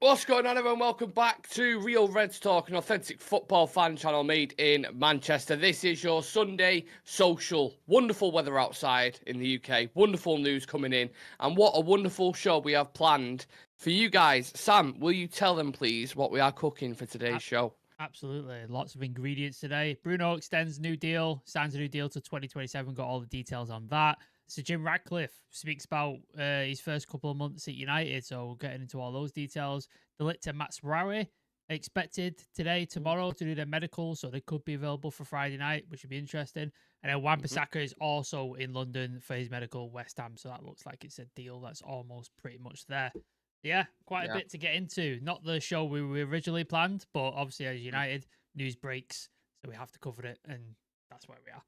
What's going on, everyone? Welcome back to Real Reds Talk, an authentic football fan channel made in Manchester. This is your Sunday social. Wonderful weather outside in the UK. Wonderful news coming in. And what a wonderful show we have planned for you guys. Sam, will you tell them, please, what we are cooking for today's show? Absolutely. Lots of ingredients today. Bruno extends new deal, signs a new deal to 2027. Got all the details on that. So Jim Radcliffe speaks about his first couple of months at United. So we're getting into all those details. Delit to Matsurawi expected today, tomorrow to do their medical. So they could be available for Friday night, which would be interesting. And then Wan-Bissaka is also in London for his medical, West Ham. So that looks like it's a deal that's almost pretty much there. Yeah, quite a bit to get into. Not the show we originally planned, but obviously as United, news breaks, so we have to cover it, and that's where we are.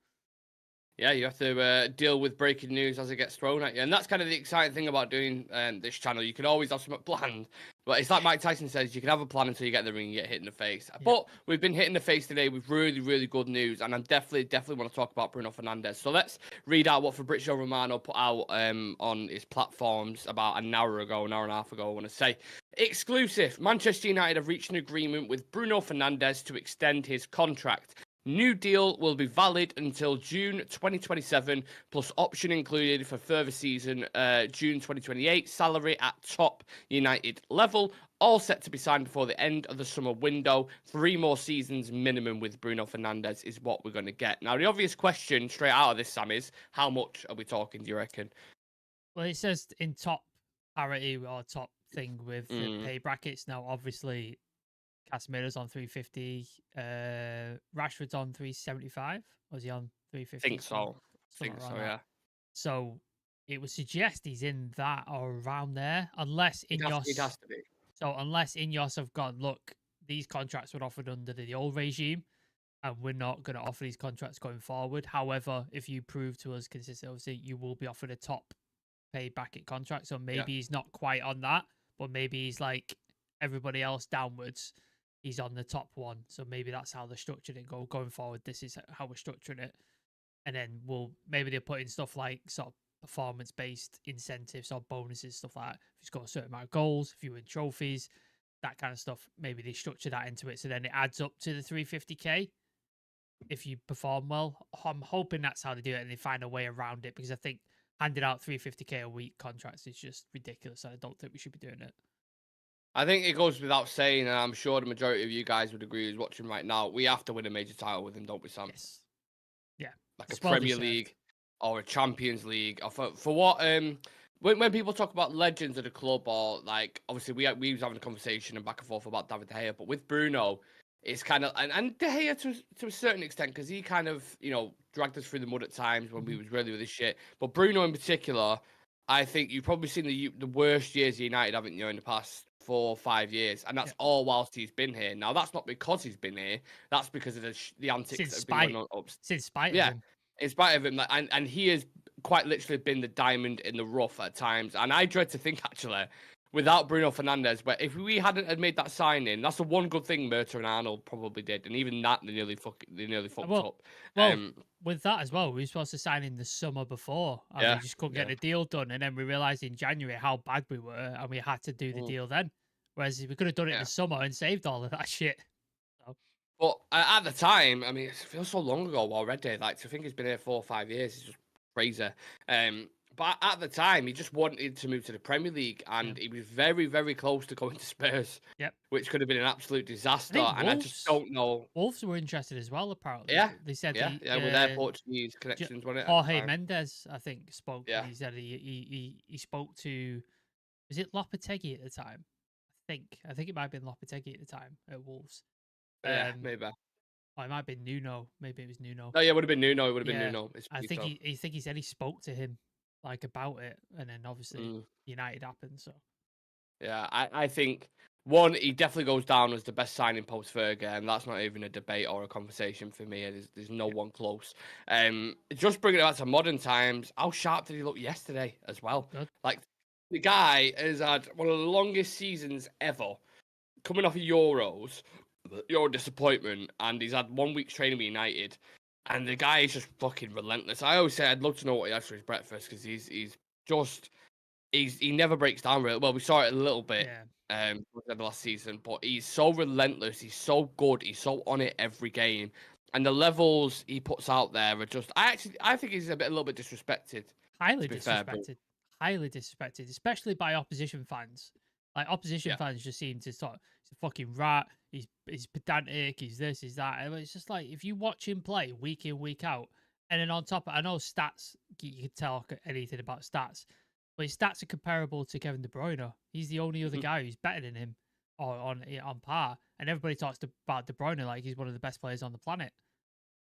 Yeah, you have to deal with breaking news as it gets thrown at you. And that's kind of the exciting thing about doing this channel. You can always have something planned. But it's like Mike Tyson says, you can have a plan until you get in the ring and get hit in the face. Yeah. But we've been hit in the face today with really, really good news. And I definitely want to talk about Bruno Fernandes. So let's read out what Fabrizio Romano put out on his platforms about an hour and a half ago, I want to say. Exclusive. Manchester United have reached an agreement with Bruno Fernandes to extend his contract. New deal will be valid until June 2027, plus option included for further season June 2028. Salary at top United level. All set to be signed before the end of the summer window. 3 more seasons minimum with Bruno Fernandes is what we're going to get. Now, the obvious question straight out of this, Sam, is how much are we talking, do you reckon? Well, it says in top parity or top thing with the pay brackets. Now, obviously, Casemiro's on 350. Rashford's on 375. Was he on 350? Think so. Yeah. So it would suggest he's in that or around there, unless Ineos. It has to be. So unless Ineos have gone, look, these contracts were offered under the old regime, and we're not going to offer these contracts going forward. However, if you prove to us consistently, obviously, you will be offered a top pay bracket contract. So maybe he's not quite on that, but maybe he's like everybody else downwards. He's on the top one. So maybe that's how they're structured it. Going forward, this is how we're structuring it. And then maybe they're putting stuff like sort of performance-based incentives or bonuses, stuff like that. If you've got a certain amount of goals, if you win trophies, that kind of stuff, maybe they structure that into it. So then it adds up to the 350k if you perform well. I'm hoping that's how they do it and they find a way around it, because I think handing out 350k a week contracts is just ridiculous. I don't think we should be doing it. I think it goes without saying, and I'm sure the majority of you guys would agree who's watching right now, we have to win a major title with him, don't we, Sam? Yes. Yeah. Like a Premier League or a Champions League. Or for what, when people talk about legends of the club, or like, obviously we was having a conversation and back and forth about David De Gea, but with Bruno, it's kind of, and De Gea to a certain extent, because he kind of, dragged us through the mud at times when we was really with this shit. But Bruno in particular, I think you've probably seen the worst years of United, haven't you, in the past 4 or 5 years, and that's all whilst he's been here. Now, that's not because he's been here. That's because of the antics that have been going on. Since spite of him. In spite of him, and he has quite literally been the diamond in the rough at times. And I dread to think, actually, without Bruno Fernandes, but if we hadn't had made that signing, that's the one good thing Murta and Arnold probably did, and even that they nearly fucked up. Well, with that as well, we were supposed to sign in the summer before, and we just couldn't get the deal done. And then we realised in January how bad we were, and we had to do the deal then. Whereas we could have done it in the summer and saved all of that shit. So. But at the time, I mean, it feels so long ago already. Like, to think he's been here 4 or 5 years is just crazy. But at the time, he just wanted to move to the Premier League, and he was very, very close to going to Spurs. Which could have been an absolute disaster. And I just don't know. Wolves were interested as well, apparently. Yeah, they said with their Portuguese connections, wasn't it? Jorge Mendes, I think, spoke. Yeah, he said he spoke to. Was it Lopetegui at the time? I think it might have been Lopetegui at the time at Wolves. Yeah, maybe. Or it might have been Nuno. Maybe it was Nuno. No, yeah, it would have been Nuno. It would have been Nuno. I think he said he spoke to him like about it, and then obviously United happened. So yeah, I think one, he definitely goes down as the best signing post Fergie, and that's not even a debate or a conversation for me. There's no one close. Just bringing it back to modern times, how sharp did he look yesterday as well? Good. Like, the guy has had one of the longest seasons ever, coming off of Euros, Euro disappointment, and he's had 1 week's training with United, and the guy is just fucking relentless. I always say I'd love to know what he has for his breakfast, because he's just he never breaks down really. Well, we saw it a little bit Yeah. towards the end of last season, but he's so relentless. He's so good. He's so on it every game, and the levels he puts out there are just. I think he's a little bit disrespected. Highly To be fair, but disrespected. Highly disrespected, especially by opposition fans. Like opposition yeah, fans just seem to sort of, he's a fucking rat, he's pedantic, he's this, he's that. And it's just like if you watch him play week in, week out, and then on top of, I know stats, you can tell anything about stats, but his stats are comparable to Kevin De Bruyne. He's the only other mhm, guy who's better than him or on par. And everybody talks about De Bruyne like he's one of the best players on the planet.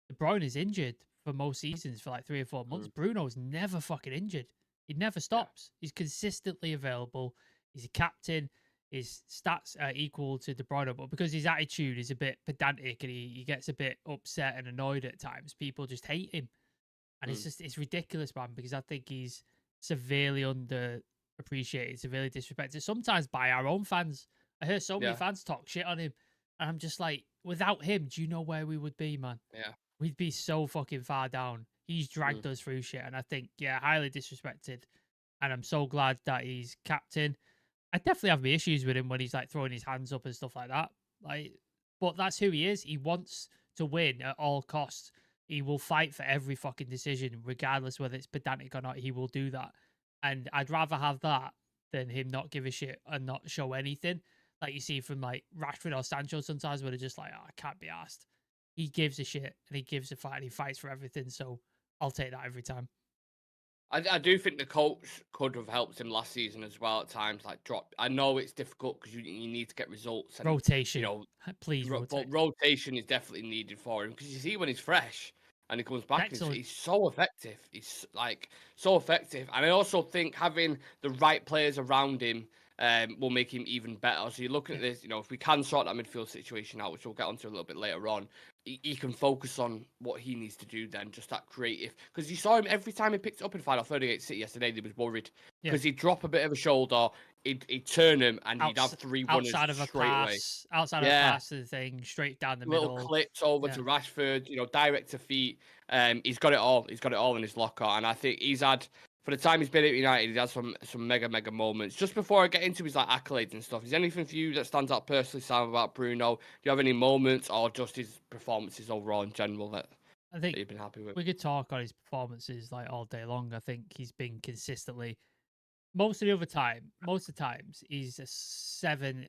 De Bruyne is injured for most seasons for like 3 or 4 months. mm, Bruno's never fucking injured. He never yeah, stops. He's consistently available. He's a captain. His stats are equal to De Bruyne, but because his attitude is a bit pedantic and he gets a bit upset and annoyed at times, people just hate him. And mm, it's ridiculous, man, because I think he's severely underappreciated, severely disrespected, sometimes by our own fans. I hear so many yeah, fans talk shit on him. And I'm just like, without him, do you know where we would be, man? yeah. We'd be so fucking far down. He's Mm. dragged us through shit, and I think, yeah, highly disrespected. And I'm so glad that he's captain. I definitely have my issues with him when he's like throwing his hands up and stuff like that. Like, but that's who he is. He wants to win at all costs. He will fight for every fucking decision, regardless whether it's pedantic or not. He will do that, and I'd rather have that than him not give a shit and not show anything. Like you see from like Rashford or Sancho sometimes, where they're just like, "Oh, I can't be asked." He gives a shit and he gives a fight and he fights for everything. So I'll take that every time. I do think the coach could have helped him last season as well at times. Like drop. I know it's difficult because you need to get results, and you Rotation, know, please but rotate. rotation is definitely needed for him because you see when he's fresh and he comes back, Excellent. he's so effective. He's like so effective, and I also think having the right players around him will make him even better. So you look at Yeah. this, if we can sort that midfield situation out, which we'll get onto a little bit later on, he can focus on what he needs to do then, just that creative. Because you saw him every time he picked it up in final third against City yesterday, he was worried Yeah. because he'd drop a bit of a shoulder, he'd turn him, and he'd have three runners outside of a straight away. pass, outside of a Yeah, pass to the thing, straight down the little middle. clips over Yeah. to Rashford, direct to feet. He's got it all. He's got it all in his locker, and I think he's had, for the time he's been at United, he's had some mega moments. Just before I get into his accolades and stuff, is there anything for you that stands out personally, Sam, about Bruno? Do you have any moments, or just his performances overall in general that I think you've been happy with? we could talk on his performances like all day long. I think he's been consistently most of the times he's a 7,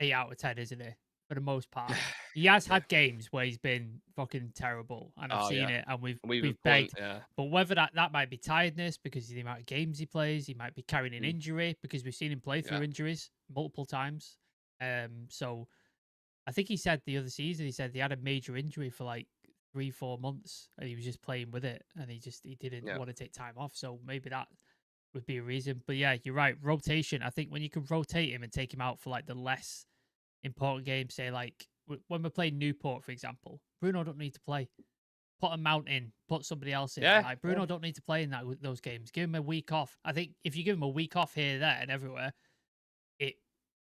8 out of 10, isn't he? For the most part. He has Yeah. had games where he's been fucking terrible, and I've Oh seen yeah. it, and we've We've begged. yeah. But whether that might be tiredness because of the amount of games he plays, he might be carrying an Mm, injury because we've seen him play through yeah. injuries multiple times. So I think he said the other season he said he had a major injury for like 3, 4 months, and he was just playing with it, and he didn't Yeah. want to take time off. So maybe that would be a reason. But yeah, you're right. Rotation. I think when you can rotate him and take him out for like the less important games, say like when we're playing Newport, for example, Bruno don't need to play. Put a Mount in, put somebody else in. Yeah. Like Bruno don't need to play in those games. Give him a week off. I think if you give him a week off here, there, and everywhere, it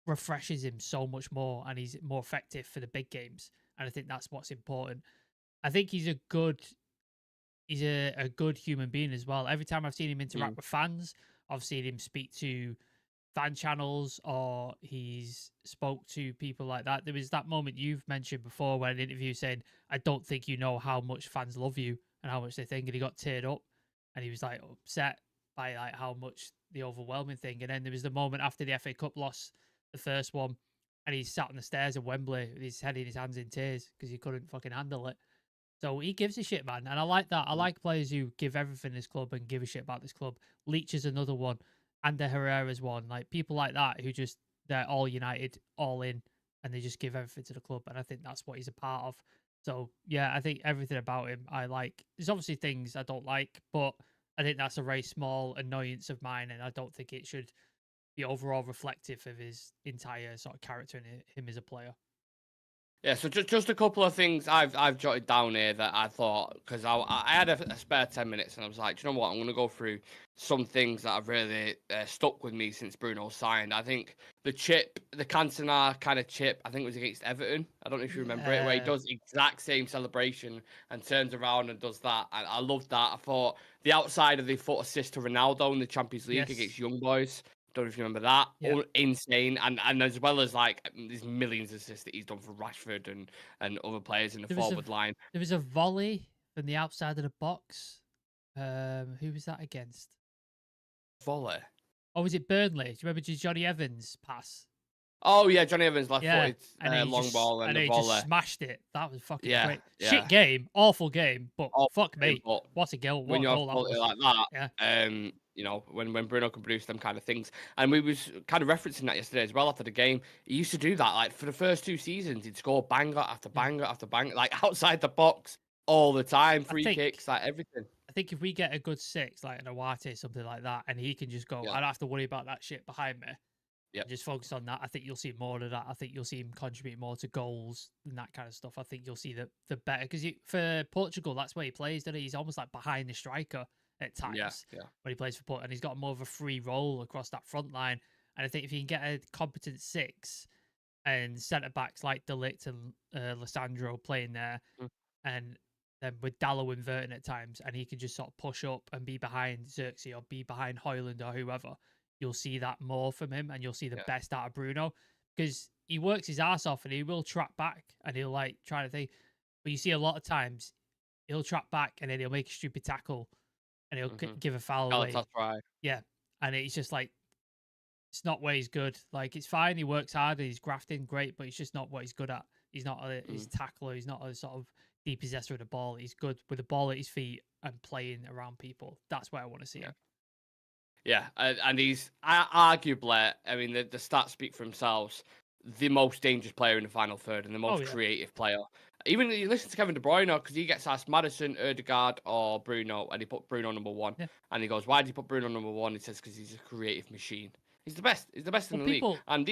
refreshes him so much more, and he's more effective for the big games. And I think that's what's important. I think he's a good human being as well. Every time I've seen him interact Mm, with fans, I've seen him speak to fan channels or he's spoke to people like that. There was that moment you've mentioned before when an interview saying, I don't think you know how much fans love you and how much they think, and he got teared up and he was like upset by like how much the overwhelming thing. And then there was the moment after the FA Cup loss, the first one, and he sat on the stairs at Wembley with his head in his hands in tears because he couldn't fucking handle it. So he gives a shit, man. And I like that. I mm. like players who give everything in this club and give a shit about this club. Leach is another one. Ander Herrera's one. Like people like that who just, they're all united, all in, and they just give everything to the club. And I think that's what he's a part of. So yeah, I think everything about him I like. There's obviously things I don't like, but I think that's a very small annoyance of mine. And I don't think it should be overall reflective of his entire sort of character and him as a player. Yeah, so just a couple of things I've jotted down here that I thought, because I had a spare 10 minutes and I was like, do you know what? I'm going to go through some things that have really stuck with me since Bruno signed. I think the Cantona kind of chip, I think it was against Everton. I don't know if you remember it, where he does the exact same celebration and turns around and does that. I loved that. I thought the outside of the foot assist to Ronaldo in the Champions League against Young Boys. Don't know if you remember that. Yeah. Insane, and as well as like there's millions of assists that he's done for Rashford and other players in the forward line. There was a volley from the outside of the box. Who was that against? Volley. Or was it Burnley? Do you remember Johnny Evans' pass? Oh yeah, Johnny Evans left-footed and long ball and the he volley. just smashed it. That was fucking great. Yeah. Shit game, awful game, but fuck me, But what a goal! When What you're a goal that was. like that, you know, when Bruno can produce them kind of things, and we was kind of referencing that yesterday as well after the game. He used to do that, like for the first 2 seasons, he'd score banger after banger after banger, like outside the box all the time, free kicks, like everything. I think if we get a good 6, like an Awate, something like that, and he can just go, I don't have to worry about that shit behind me. Yeah, just focus on that. I think you'll see more of that. I think you'll see him contribute more to goals and that kind of stuff. I think you'll see the better, because for Portugal, that's where he plays. Doesn't he? He's almost like behind the striker at times when he plays for Portugal, and he's got more of a free role across that front line. And I think if you can get a competent 6 and centre backs like De Ligt and Lissandro playing there, and then with Dallo inverting at times, and he can just sort of push up and be behind Xerxes or be behind Højlund or whoever, you'll see that more from him, and you'll see the best out of Bruno, because he works his ass off and he will trap back and he'll like try to think. But you see a lot of times he'll trap back and then he'll make a stupid tackle and he'll give a foul away. That's right. Yeah, and it's just like, it's not where he's good. Like, it's fine, he works hard and he's grafting great, but it's just not what he's good at. He's not his tackler. He's not a sort of deep possessor of the ball. He's good with the ball at his feet and playing around people. That's where I want to see him. Yeah, and he's arguably, I mean, the stats speak for themselves, the most dangerous player in the final third and the most creative player. Even you listen to Kevin De Bruyne, because he gets asked Maddison, Ødegaard, or Bruno, and he put Bruno number 1. Yeah. And he goes, why did you put Bruno number 1? He says, because he's a creative machine. He's the best. He's the best in the league. And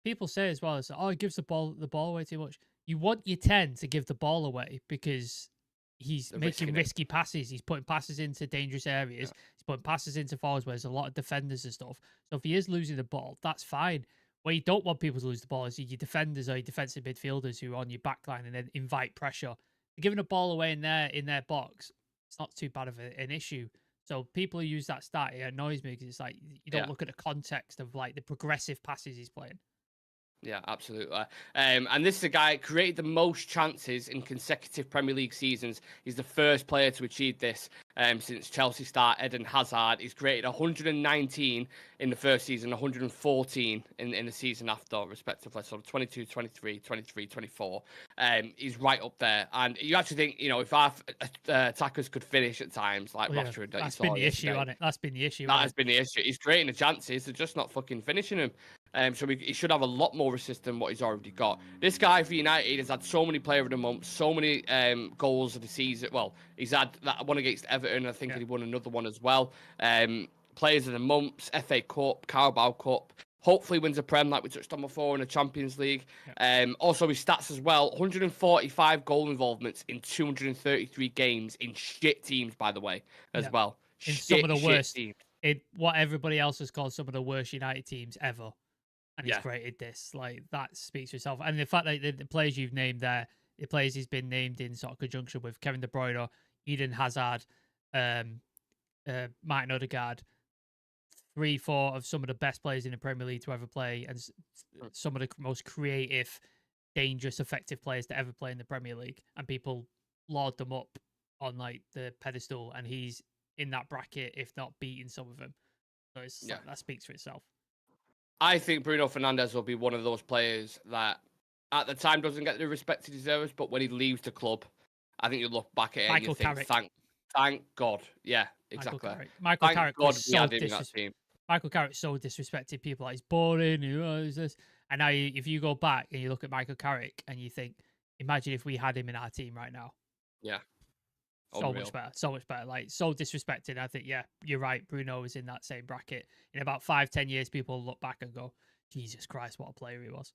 people say as well, he gives the ball away too much. You want your 10 to give the ball away because he's making risky passes. He's putting passes into dangerous areas. Yeah. He's putting passes into forwards where there's a lot of defenders and stuff. So if he is losing the ball, that's fine. Where you don't want people to lose the ball is your defenders or your defensive midfielders who are on your back line and then invite pressure. Giving the ball away in their box, it's not too bad of an issue. So people who use that stat, it annoys me because it's like you don't look at the context of like the progressive passes he's playing. Yeah, absolutely. And this is a guy who created the most chances in consecutive Premier League seasons. He's the first player to achieve this since Chelsea star Eden Hazard. He's created 119 in the first season, 114 in the season after, respectively. So 22, 23, 23, 24. He's right up there. And you actually think, you know, if our attackers could finish at times, like Rashford, that's been the issue on it. That's been the issue. That has been the issue. He's creating the chances, they're just not fucking finishing them. So he should have a lot more assist than what he's already got. This guy for United has had so many player of the month, so many goals of the season. Well, he's had that one against Everton. I think he won another one as well. Players of the month, FA Cup, Carabao Cup. Hopefully wins a Prem like we touched on before in the Champions League. Also his stats as well, 145 goal involvements in 233 games in shit teams, by the way, as well. In some of the worst teams. In what everybody else has called some of the worst United teams ever. And he's created this. Like, that speaks for itself. And the fact that the players you've named there, the players he's been named in sort of conjunction with Kevin De Bruyne, Eden Hazard, Martin Ødegaard, 3-4 of some of the best players in the Premier League to ever play, and some of the most creative, dangerous, effective players to ever play in the Premier League. And people laud them up on like the pedestal, and he's in that bracket, if not beating some of them. So it's like, that speaks for itself. I think Bruno Fernandes will be one of those players that at the time doesn't get the respect he deserves, but when he leaves the club, I think you look back at it and you think, thank God. Yeah, exactly. Michael Carrick was so disrespected. Michael Carrick so disrespected people. Like, he's boring. Who's this? And now if you go back and you look at Michael Carrick and you think, imagine if we had him in our team right now. Yeah. So much better. Like, so disrespected. I think, yeah, you're right. Bruno is in that same bracket. In about 5-10 years, people will look back and go, Jesus Christ, what a player he was.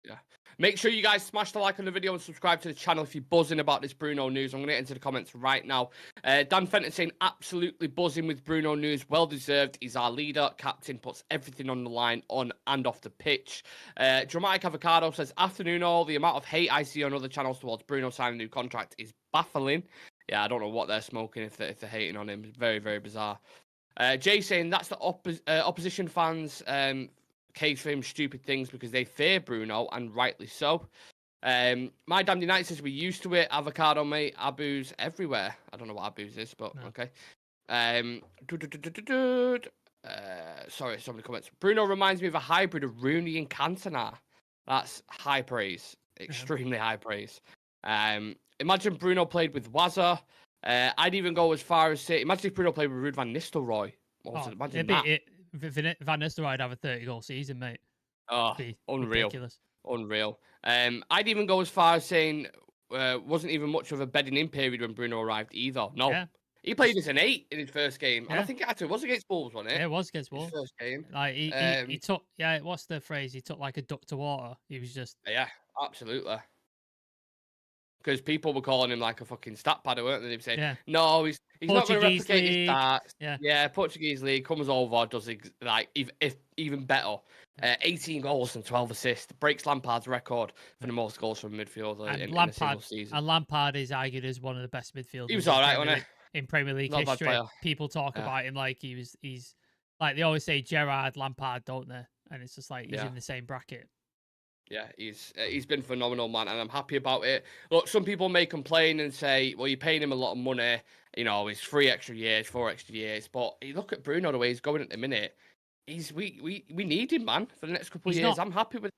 Yeah. Make sure you guys smash the like on the video and subscribe to the channel if you're buzzing about this Bruno news. I'm going to get into the comments right now. Dan Fenton saying absolutely buzzing with Bruno news. Well deserved. He's our leader. Captain puts everything on the line on and off the pitch. Dramatic Avocado says, afternoon all. The amount of hate I see on other channels towards Bruno signing a new contract is baffling. Yeah, I don't know what they're smoking if they're hating on him. It's very, very bizarre. Jay saying that's the opposition fans case for him stupid things because they fear Bruno, and rightly so. My Damn United says we're used to it. Avocado, mate. Abu's everywhere. I don't know what Abu's is, but No. okay. Sorry, somebody comments. Bruno reminds me of a hybrid of Rooney and Cantona. That's high praise. Extremely high praise. Imagine Bruno played with Wazza. I'd even go as far as say, imagine if Bruno played with Ruud van Nistelrooy. Imagine that. Van Nistelrooy would have a 30-goal season, mate. Oh, unreal. Ridiculous. Unreal. I'd even go as far as saying wasn't even much of a bedding in period when Bruno arrived either. No. Yeah. He played as an 8 in his first game. Yeah. And I think it actually was against Wolves, wasn't it? Yeah, it was against Wolves. His first game. Like he took, what's the phrase? He took like a duck to water. He was just... Yeah, absolutely. Because people were calling him like a fucking stat padder, weren't they? They'd say, no, he's not going to replicate his stats. Yeah, Portuguese league, comes over, does like if even better. 18 goals and 12 assists, breaks Lampard's record for the most goals from a midfielder in a single season. And Lampard is argued as one of the best midfielders. He was all right, wasn't he? In Premier League history. People talk about him like he's like they always say Gerrard, Lampard, don't they? And it's just like he's in the same bracket. Yeah, he's been phenomenal, man, and I'm happy about it. Look, some people may complain and say, well, you're paying him a lot of money. You know, it's 3 extra years, 4 extra years. But you look at Bruno the way he's going at the minute. We need him, man, for the next couple of years. I'm happy with.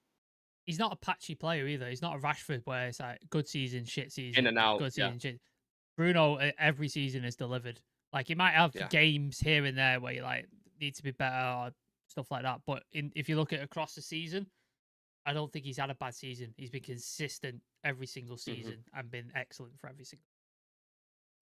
He's not a patchy player either. He's not a Rashford where it's like good season, shit season, in and out. Good season, shit. Bruno every season has delivered. Like he might have games here and there where you like need to be better or stuff like that. But if you look at across the season, I don't think he's had a bad season. He's been consistent every single season and been excellent for every single.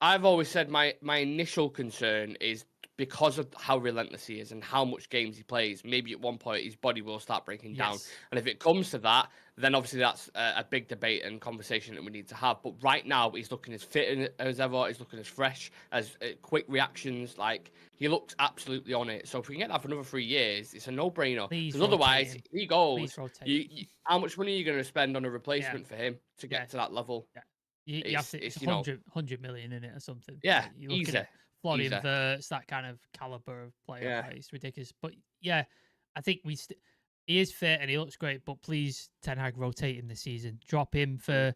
I've always said my initial concern is because of how relentless he is and how much games he plays, maybe at one point his body will start breaking down. And if it comes to that, then obviously that's a big debate and conversation that we need to have. But right now, he's looking as fit as ever. He's looking as fresh, as quick reactions. Like, he looks absolutely on it. So if we can get that for another 3 years, it's a no-brainer. Because otherwise, he goes, how much money are you going to spend on a replacement for him to get to that level? Yeah. You have to, it's 100 million in it or something. Yeah, you look at Florian Wirtz, that kind of caliber of player. Yeah. Like, it's ridiculous. But yeah, I think he is fit and he looks great. But please, Ten Hag, rotate him this season. Drop him for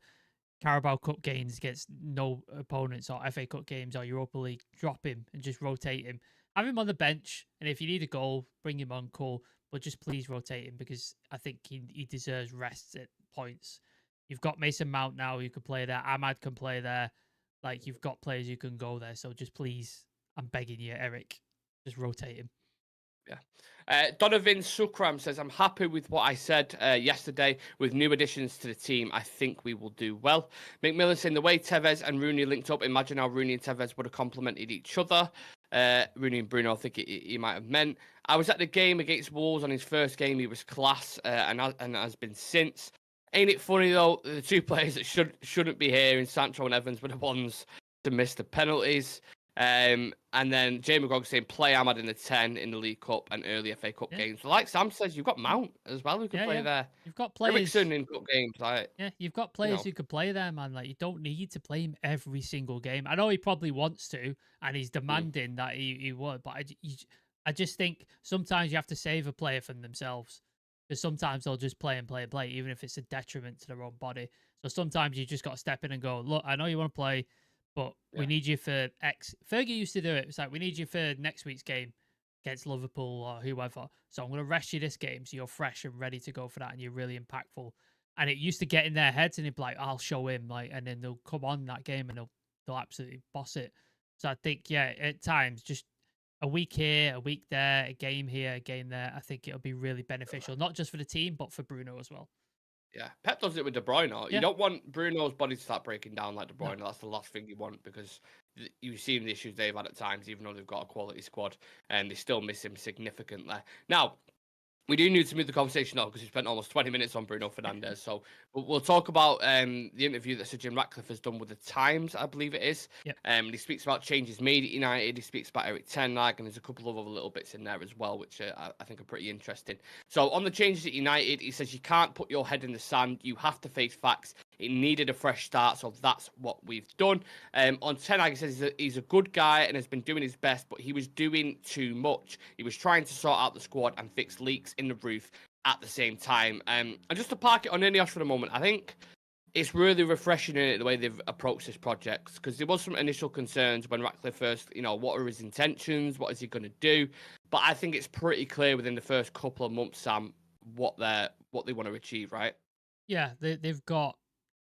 Carabao Cup games against no opponents or FA Cup games or Europa League. Drop him and just rotate him. Have him on the bench, and if you need a goal, bring him on. Cool, but just please rotate him because I think he deserves rest at points. You've got Mason Mount now who could play there. Ahmad can play there. Like, you've got players who can go there. So just please, I'm begging you, Eric, just rotate him. Yeah. Donovan Sukram says, I'm happy with what I said yesterday. With new additions to the team, I think we will do well. McMillan saying, the way Tevez and Rooney linked up, imagine how Rooney and Tevez would have complemented each other. Rooney and Bruno, I think he might have meant. I was at the game against Wolves on his first game. He was class and has been since. Ain't it funny, though, the two players that shouldn't be here in Sancho and Evans were the ones to miss the penalties. And then Jamie McGregor saying, play Ahmad in the 10 in the League Cup and early FA Cup games. So like Sam says, you've got Mount as well who can play there. You've got players. Ericsson in Cup games. You've got players who could play there, man. Like, you don't need to play him every single game. I know he probably wants to, and he's demanding that he would, but I just think sometimes you have to save a player from themselves. Because sometimes they'll just play, even if it's a detriment to their own body. So sometimes you just got to step in and go, look, I know you want to play, but we need you for X. Fergie used to do it. It's like, we need you for next week's game against Liverpool or whoever. So I'm going to rest you this game so you're fresh and ready to go for that and you're really impactful. And it used to get in their heads and it'd be like, I'll show him. And then they'll come on that game and they'll absolutely boss it. So I think, at times, just a week here, a week there, a game here, a game there. I think it'll be really beneficial, not just for the team, but for Bruno as well. Yeah, Pep does it with De Bruyne. You don't want Bruno's body to start breaking down like De Bruyne. No. That's the last thing you want because you've seen the issues they've had at times, even though they've got a quality squad, and they still miss him significantly. Now, We do need to move the conversation on because we spent almost 20 minutes on Bruno Fernandes. So we'll talk about the interview that Sir Jim Ratcliffe has done with the Times, I believe it is. Yep. He speaks about changes made at United. He speaks about Eric Ten Hag, and there's a couple of other little bits in there as well, which I think are pretty interesting. So on the changes at United, he says you can't put your head in the sand. You have to face facts. It needed a fresh start, so that's what we've done. On Ten Hag, he says he's a good guy and has been doing his best, but he was doing too much. He was trying to sort out the squad and fix leaks in the roof at the same time. And just to park it on Ineos for a moment, I think it's really refreshing in it the way they've approached this project, because there was some initial concerns when Ratcliffe first, what are his intentions, what is he going to do? But I think it's pretty clear within the first couple of months, Sam, what they want to achieve, right? Yeah, they've got.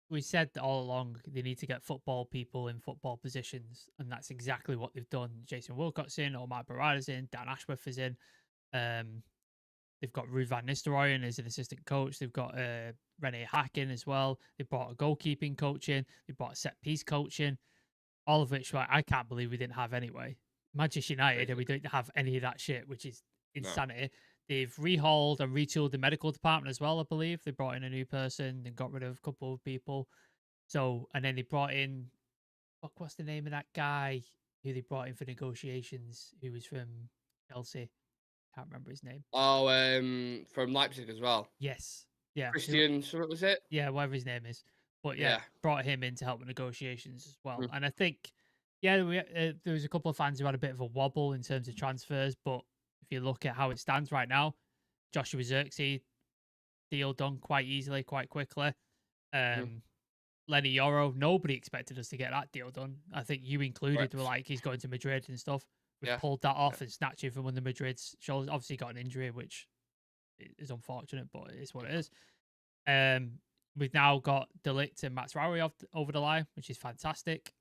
We said that all along they need to get football people in football positions, and that's exactly what they've done. Jason Wilcott's in, Omar Barada's in, Dan Ashworth is in. They've got Ruud van Nistelrooy in as an assistant coach. They've got Rene Hack in as well. They brought a goalkeeping coach in. They brought a set piece coach in. All of which I can't believe we didn't have anyway. Manchester United, and we don't have any of that shit, which is insanity. No. They've rehauled and retooled the medical department as well, I believe. They brought in a new person and got rid of a couple of people. So, and then they brought in, what's the name of that guy who they brought in for negotiations, who was from Chelsea? Can't remember his name. Oh, from Leipzig as well. Yes. Yeah. Christian, so what was it? Yeah, whatever his name is. But yeah, brought him in to help with negotiations as well. And I think, there was a couple of fans who had a bit of a wobble in terms of transfers, but if you look at how it stands right now, Joshua Zirkzee, deal done quite easily, quite quickly. Lenny Yoro, nobody expected us to get that deal done. I think you included were like, he's going to Madrid and stuff. We pulled that off and snatched him from one of Madrid's shoulders. Obviously got an injury, which is unfortunate, but it is what it is. We've now got De Ligt and Matsraoui over the line, which is fantastic.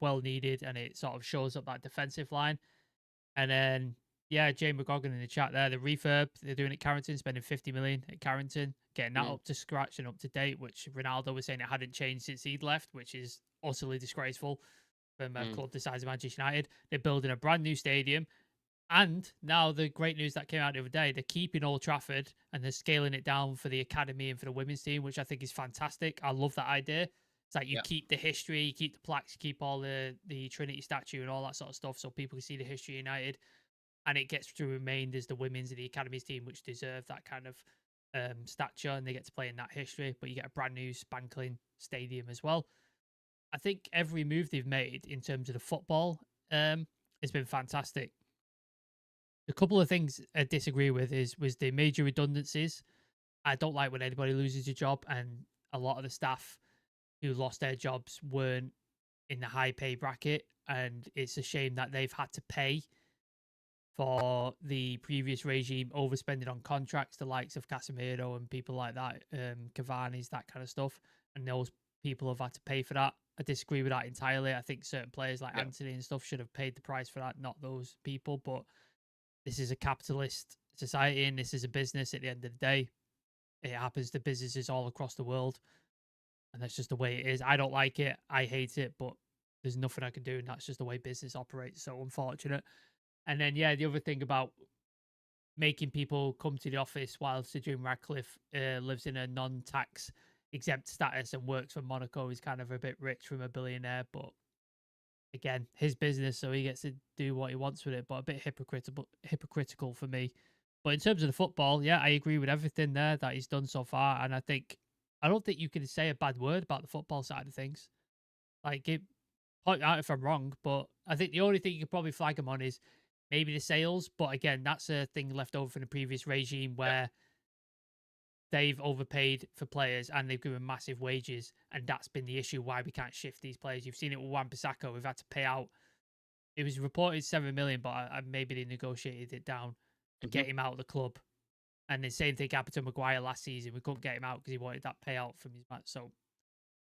Well needed, and it sort of shows up that defensive line. And then, Jay McGogan in the chat there, the refurb they're doing at Carrington, spending 50 million at Carrington, getting that up to scratch and up to date, which Ronaldo was saying it hadn't changed since he'd left, which is utterly disgraceful from a club the size of Manchester United. They're building a brand new stadium. And now the great news that came out the other day, they're keeping Old Trafford and they're scaling it down for the academy and for the women's team, which I think is fantastic. I love that idea. It's like you keep the history, you keep the plaques, you keep all the Trinity statue and all that sort of stuff so people can see the history of United. And it gets to remain as the women's and the academies team, which deserve that kind of stature, and they get to play in that history. But you get a brand new spankling stadium as well. I think every move they've made in terms of the football has been fantastic. A couple of things I disagree with was the major redundancies. I don't like when anybody loses a job, and a lot of the staff who lost their jobs weren't in the high pay bracket, and it's a shame that they've had to pay for the previous regime overspending on contracts, the likes of Casemiro and people like that, Cavani's, that kind of stuff, and those people have had to pay for that. I disagree with that entirely. I think certain players like Anthony and stuff should have paid the price for that, not those people. But this is a capitalist society and this is a business at the end of the day. It happens to businesses all across the world, and that's just the way it is. I don't like it. I hate it, but there's nothing I can do, and that's just the way business operates. So unfortunate. And then, the other thing about making people come to the office while Sir Jim Ratcliffe lives in a non-tax exempt status and works for Monaco is kind of a bit rich from a billionaire. But again, his business, so he gets to do what he wants with it, but a bit hypocritical for me. But in terms of the football, I agree with everything there that he's done so far. And I don't think you can say a bad word about the football side of things. Like, point out if I'm wrong, but I think the only thing you could probably flag him on is maybe the sales, but again, that's a thing left over from the previous regime where they've overpaid for players and they've given massive wages, and that's been the issue why we can't shift these players. You've seen it with Wan-Bissaka. We've had to pay out. It was reported 7 million, but maybe they negotiated it down to get him out of the club. And the same thing happened to Maguire last season. We couldn't get him out because he wanted that payout from his match. So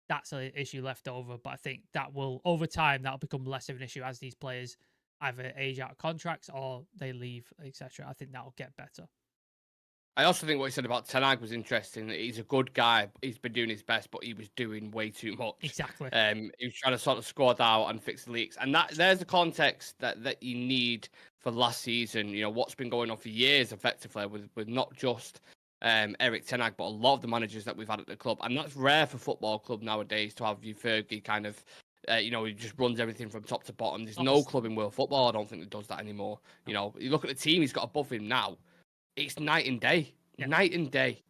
that's an issue left over. But I think that will, over time, that'll become less of an issue as these players either age out of contracts or they leave, etc. I think that'll get better. I also think what he said about Ten Hag was interesting. That he's a good guy. He's been doing his best, but he was doing way too much. Exactly. He was trying to sort of squad out and fix the leaks, and there's the context that you need for last season. You know what's been going on for years, effectively, with not just Eric Ten Hag, but a lot of the managers that we've had at the club, and that's rare for football club nowadays to have you Fergie kind of. He just runs everything from top to bottom. There's no club in world football, I don't think, that does that anymore. You know, you look at the team he's got above him now. It's night and day. Yeah. Night and day.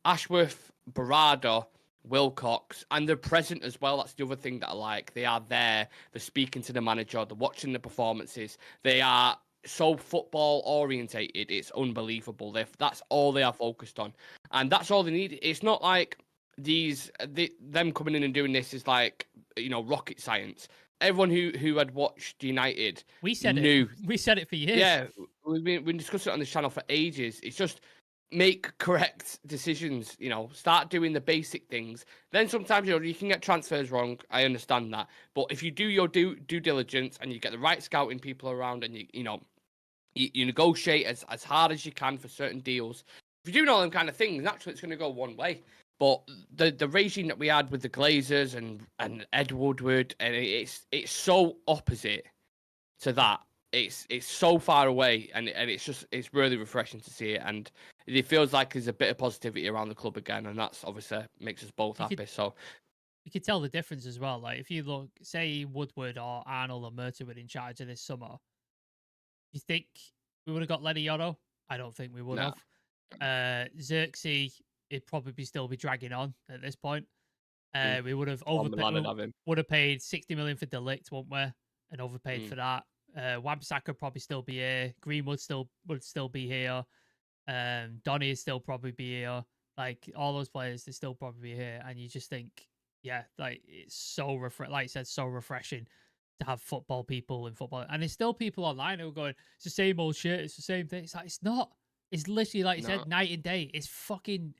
Ashworth, Barada, Wilcox, and they're present as well. That's the other thing that I like. They are there. They're speaking to the manager. They're watching the performances. They are so football orientated. It's unbelievable. That's all they are focused on, and that's all they need. It's not like them coming in and doing this is like rocket science. Everyone who had watched United, we said knew. We said it for years. Yeah, we've been discussing it on this channel for ages. It's just make correct decisions. Start doing the basic things. Then sometimes you can get transfers wrong. I understand that, but if you do your due diligence and you get the right scouting people around, and you negotiate as hard as you can for certain deals. If you're doing all them kind of things, naturally it's going to go one way. But the regime that we had with the Glazers and Ed Woodward, and it's so opposite to that. It's so far away, and it's really refreshing to see it, and it feels like there's a bit of positivity around the club again, and that's obviously makes us both happy. So you could tell the difference as well. Like if you look, say Woodward or Arnold or Murta were in charge of this summer, you think we would have got Lenny Yoro? I don't think we would have. Xerxes, it'd probably still be dragging on at this point. We would have paid 60 million for Delict, won't we? And overpaid for that. Wabsaka would probably still be here. Greenwood would still be here. Donny would still probably be here. Like all those players, they still probably be here. And you just think, yeah, like it's so like you said, so refreshing to have football people in football. And there's still people online who are going, it's the same old shit. It's the same thing. It's like it's not. It's literally like you said, night and day. It's fucking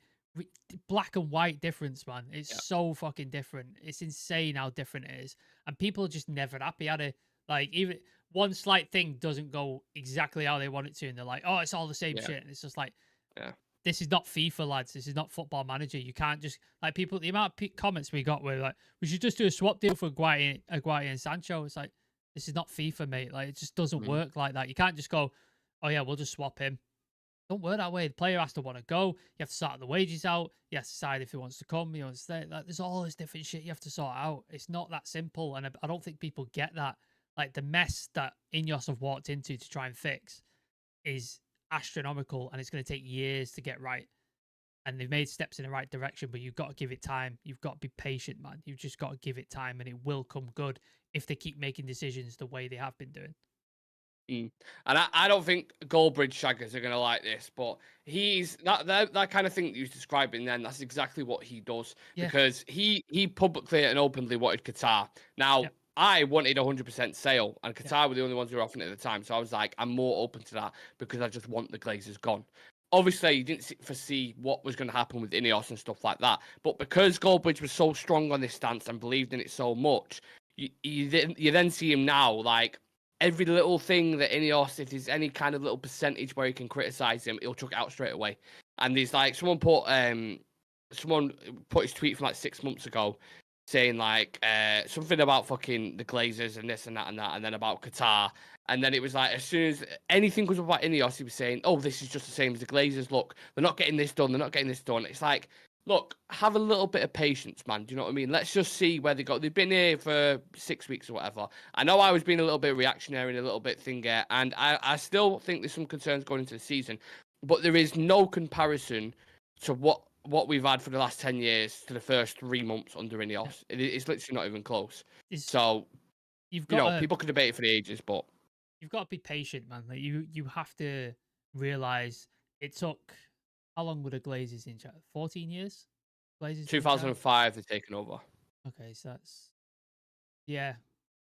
black and white difference, man. It's so fucking different. It's insane how different it is, and people are just never happy at it. Like even one slight thing doesn't go exactly how they want it to, and they're like, "Oh, it's all the same shit." And it's just like, this is not FIFA, lads. This is not Football Manager. You can't just like people. The amount of comments we got were like, "We should just do a swap deal for Aguirre and Sancho." It's like this is not FIFA, mate. Like it just doesn't work like that. You can't just go, "Oh yeah, we'll just swap him." Don't work that way. The player has to want to go. You have to sort the wages out. You have to decide if he wants to come. You know, like, there's all this different shit you have to sort out. It's not that simple, and I don't think people get that. Like the mess that Ineos have walked into to try and fix is astronomical, and it's going to take years to get right. And they've made steps in the right direction, but you've got to give it time. You've got to be patient, man. You've just got to give it time, and it will come good if they keep making decisions the way they have been doing. And I don't think Goldbridge shaggers are going to like this, but he's that kind of thing that you was describing then, that's exactly what he does, because he publicly and openly wanted Qatar. Now, I wanted 100% sale, and Qatar were the only ones who were offering it at the time, so I was like, I'm more open to that because I just want the Glazers gone. Obviously, you didn't foresee what was going to happen with Ineos and stuff like that, but because Goldbridge was so strong on this stance and believed in it so much, you then see him now, like, every little thing that Ineos, if there's any kind of little percentage where he can criticize him, he'll chuck it out straight away. And there's like someone put his tweet from like 6 months ago saying like something about fucking the Glazers and this and that, and then about Qatar. And then it was like as soon as anything was about Ineos, he was saying, "Oh, this is just the same as the Glazers. Look, they're not getting this done. They're not getting this done." It's like, look, have a little bit of patience, man. Do you know what I mean? Let's just see where they go. They've been here for 6 weeks or whatever. I know I was being a little bit reactionary and a little bit thingy, and I still think there's some concerns going into the season. But there is no comparison to what we've had for the last 10 years to the first 3 months under Ineos. It's literally not even close. So, people could debate it for the ages, but you've got to be patient, man. Like you have to realize it took. How long were the Glazers in charge? 14 years? Glazers 2005, they've taken over. Okay, so that's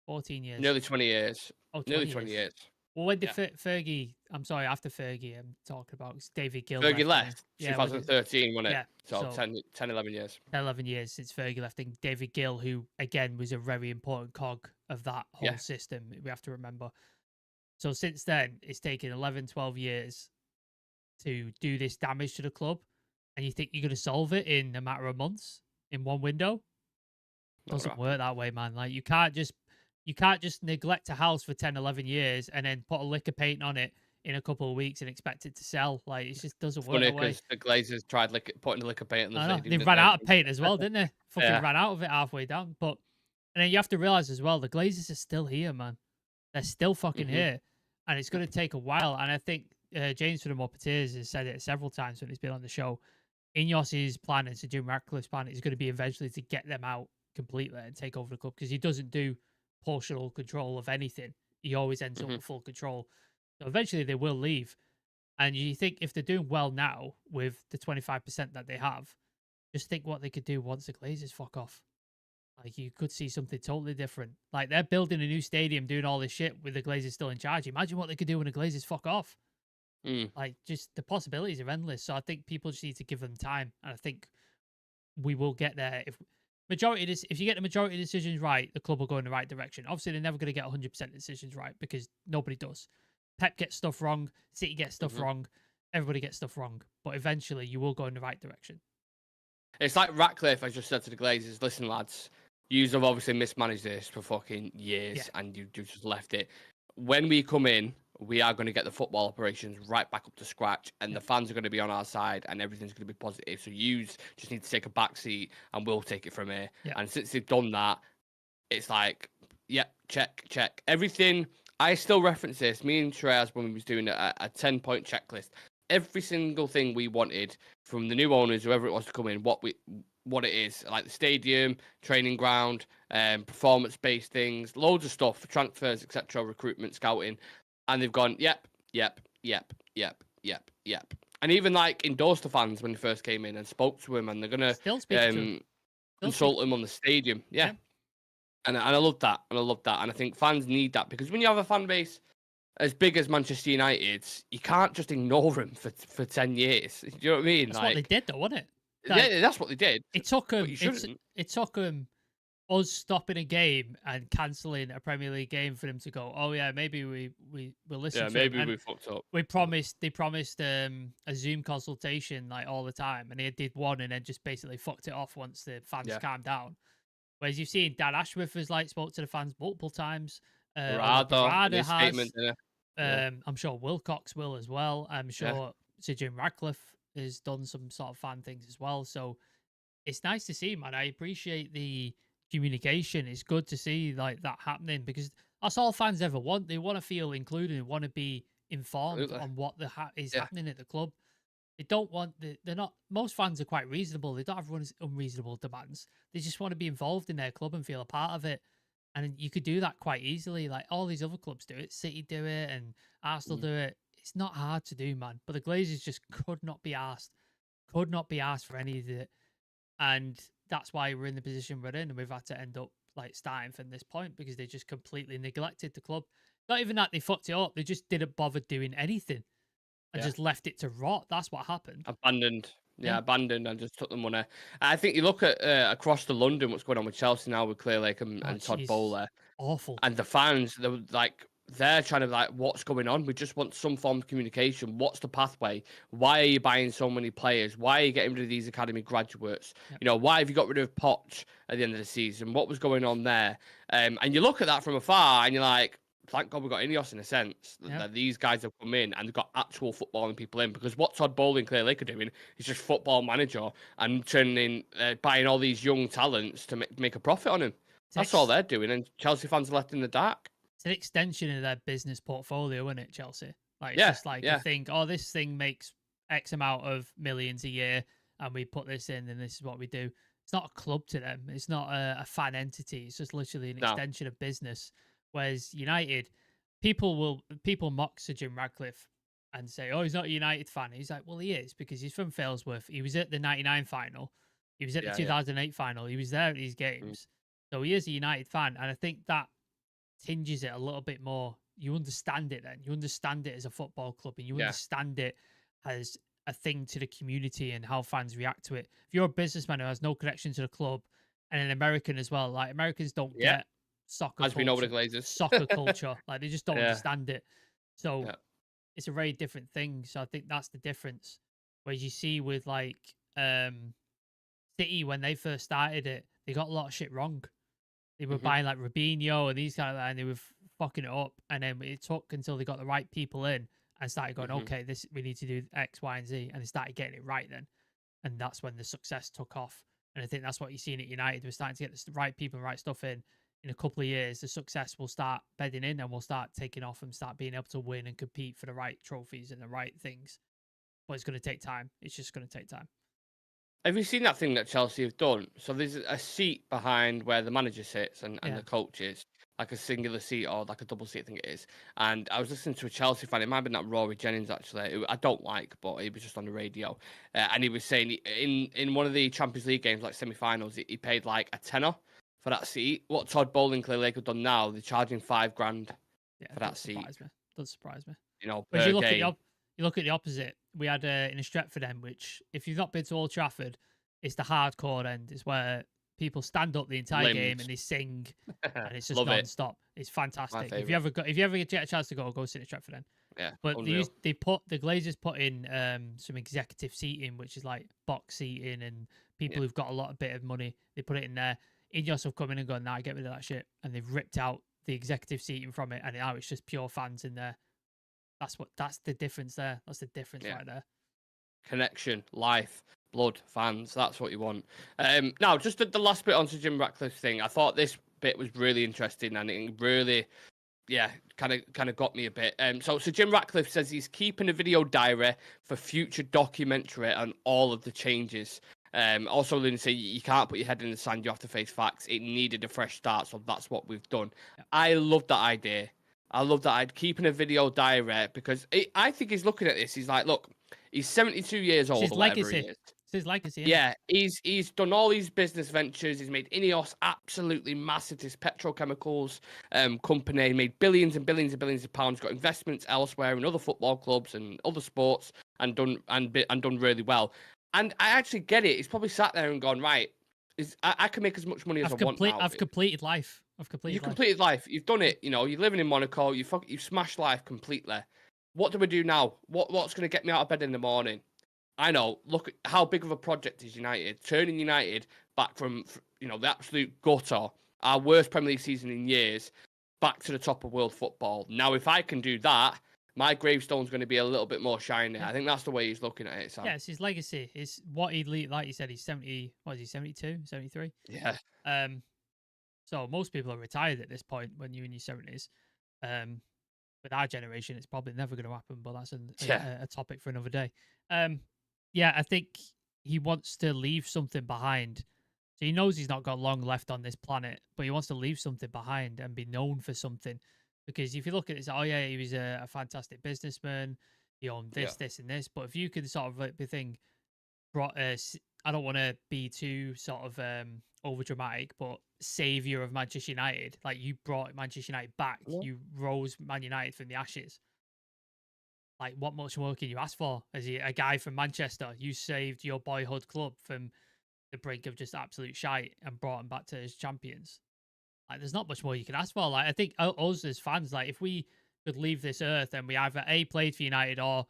14 years. Nearly 20 years. Oh, 20 years. Well, when did Fergie? I'm sorry, after Fergie, I'm talking about David Gill. Fergie left 2013, wasn't it? Yeah. So 10, 11 years. 11 years since Fergie left. And David Gill, who again was a very important cog of that whole system, we have to remember. So since then, it's taken 11, 12 years to do this damage to the club, and you think you're going to solve it in a matter of months in one window. Doesn't work that way, man. Like you can't just neglect a house for 10, 11 years and then put a lick of paint on it in a couple of weeks and expect it to sell. Like it just doesn't work Funny that way. because the Glazers tried putting a lick of paint on the I know. stadium. They Didn't ran they? out of paint as well, didn't they? Fucking Yeah. ran out of it halfway down. But and then you have to realize as well, the Glazers are still here, man. They're still fucking here, and it's going to take a while. And I think James from the Muppeteers has said it several times when he's been on the show. Ineos's plan and Sir Jim Ratcliffe's plan is going to be eventually to get them out completely and take over the club because he doesn't do partial control of anything. He always ends up with full control. So eventually they will leave. And you think if they're doing well now with the 25% that they have, just think what they could do once the Glazers fuck off. Like you could see something totally different. Like they're building a new stadium, doing all this shit with the Glazers still in charge. Imagine what they could do when the Glazers fuck off. Like just the possibilities are endless. So I think people just need to give them time, and I think we will get there. If you get the majority of decisions right, the club will go in the right direction. Obviously, they're never going to get 100% decisions right because nobody does. Pep gets stuff wrong, City gets stuff wrong, everybody gets stuff wrong. But eventually, you will go in the right direction. It's like Ratcliffe, I just said to the Glazers, listen, lads, you have obviously mismanaged this for fucking years and you just left it. When we come in, we are going to get the football operations right back up to scratch and the fans are going to be on our side and everything's going to be positive. So you just need to take a back seat and we'll take it from here. Yeah. And since they've done that, it's like, check. Everything, I still reference this, me and Shreyas, when we was doing a 10-point checklist, every single thing we wanted from the new owners, whoever it was to come in, what it is, like the stadium, training ground, performance-based things, loads of stuff, transfers, etc., recruitment, scouting, and they've gone, yep. And even like endorsed the fans when they first came in and spoke to him, and they're gonna consult him on the stadium, And I love that, and I think fans need that because when you have a fan base as big as Manchester United's, you can't just ignore them for 10 years. Do you know what I mean? That's what they did, though, wasn't it? Like, yeah, that's what they did. It took them. It took them us stopping a game and cancelling a Premier League game for them to go, oh yeah, maybe we will listen. Yeah, maybe we fucked up. They promised a Zoom consultation like all the time, and they did one and then just basically fucked it off once the fans calmed down. Whereas you've seen Dan Ashworth has like spoke to the fans multiple times. Barada has. Statement, I'm sure Wilcox will as well. I'm sure Sir Jim Ratcliffe has done some sort of fan things as well. So it's nice to see, man. I appreciate the communication. It's good to see like that happening because that's all fans ever want. They want to feel included and want to be informed on what is happening at the club. They don't want they're not. Most fans are quite reasonable. They don't have unreasonable demands. They just want to be involved in their club and feel a part of it. And you could do that quite easily. Like all these other clubs do it. City do it and Arsenal do it. It's not hard to do, man. But the Glazers just could not be asked. Could not be asked for any of it. And that's why we're in the position we're in. And we've had to end up like starting from this point because they just completely neglected the club. Not even that they fucked it up. They just didn't bother doing anything and just left it to rot. That's what happened. Abandoned. Yeah, abandoned and just took the money. I think you look at across to London, what's going on with Chelsea now with Clear Lake and Todd Bowler. Awful. And the fans, they're trying to like, what's going on? We just want some form of communication. What's the pathway? Why are you buying so many players? Why are you getting rid of these academy graduates? Yep. You know, why have you got rid of Poch at the end of the season? What was going on there? And you look at that from afar and you're like, thank God we got Ineos in a sense that these guys have come in and they've got actual footballing people in because what Todd Bowling and Clear Lake are doing is just football manager and buying all these young talents to make a profit on them. That's all they're doing, and Chelsea fans are left in the dark. It's an extension of their business portfolio, isn't it, Chelsea? Like it's just like you think, oh, this thing makes X amount of millions a year, and we put this in, and this is what we do. It's not a club to them. It's not a fan entity. It's just literally an extension of business. Whereas United, people mock Sir Jim Ratcliffe and say, oh, he's not a United fan. He's like, well, he is because he's from Failsworth. He was at the 99 final. He was at the 2008 final. He was there at these games. So he is a United fan. And I think that tinges it a little bit more. You understand it then. You understand it as a football club and you understand it as a thing to the community and how fans react to it. If you're a businessman who has no connection to the club and an American as well, like Americans don't get soccer as culture, we know what the Glazers. soccer culture. Like they just don't understand it. So it's a very different thing. So I think that's the difference. Whereas you see with like City when they first started it, they got a lot of shit wrong. They were buying like Robinho and these kind of, and they were fucking it up. And then it took until they got the right people in and started going, okay, this we need to do X, Y, and Z, and they started getting it right then. And that's when the success took off. And I think that's what you're seeing at United. We're starting to get the right people and right stuff in. In a couple of years, the success will start bedding in and we'll start taking off and start being able to win and compete for the right trophies and the right things. But it's going to take time. It's just going to take time. Have you seen that thing that Chelsea have done? So there's a seat behind where the manager sits and the coach is, like a singular seat or like a double seat, I think it is. And I was listening to a Chelsea fan. It might have been that Rory Jennings, actually, who I don't like, but he was just on the radio. And he was saying in one of the Champions League games, like semi-finals, he paid like a tenner for that seat. What Todd Bowling clearly have done now, they're charging $5,000 for that seat. Doesn't surprise me. You know, but per you game. look at the opposite. We had in a Stretford end, which if you've not been to Old Trafford, it's the hardcore end. It's where people stand up the entire game and they sing, and it's just non-stop. It's fantastic. If you ever get a chance to go sit at Stretford end. Yeah, but the Glazers put in some executive seating, which is like box seating, and people who've got a lot of bit of money. They put it in there. Ineos have come in and gone, nah, get rid of that shit, and they've ripped out the executive seating from it, and now it's just pure fans in there. That's the difference there. That's the difference right there. Connection, life, blood, fans. That's what you want. Now, just the last bit on to Jim Ratcliffe's thing. I thought this bit was really interesting, and it really, kind of got me a bit. So Jim Ratcliffe says he's keeping a video diary for future documentary on all of the changes. Also, Lindsay, you can't put your head in the sand. You have to face facts. It needed a fresh start, so that's what we've done. Yeah. I love that idea. I love that I'd keeping a video diary because I think he's looking at this. He's like, look, he's 72 years old. It's his legacy. It's his legacy. Yeah, he's done all these business ventures. He's made Ineos absolutely massive. This petrochemicals company. He made billions and billions and billions of pounds. Got investments elsewhere in other football clubs and other sports, and done really well. And I actually get it. He's probably sat there and gone, right, I can make as much money as I want now. I've completed life. You've completed life. You've done it. You know, you're living in Monaco. You've smashed life completely. What do we do now? What's going to get me out of bed in the morning? I know. Look at how big of a project is United. Turning United back from, the absolute gutter, our worst Premier League season in years, back to the top of world football. Now, if I can do that, my gravestone's going to be a little bit more shiny. I think that's the way he's looking at it, Sam. Yeah, it's his legacy. It's what he'd leave. Like you said, he's 70. What is he, 72, 73? Yeah. So most people are retired at this point when you're in your 70s. With our generation, it's probably never going to happen, but that's a topic for another day. I think he wants to leave something behind. So he knows he's not got long left on this planet, but he wants to leave something behind and be known for something. Because if you look at it, he was a fantastic businessman. He owned this, and this. But if you could sort of like the thing, I don't want to be too sort of over dramatic, but savior of Manchester United. Like you brought Manchester United back. Yeah. You rose Man United from the ashes. Like what much more can you ask for? As a guy from Manchester, you saved your boyhood club from the brink of just absolute shite and brought them back to as champions. Like, there's not much more you can ask for. Like, I think us as fans, like, if we could leave this earth and we either played for United or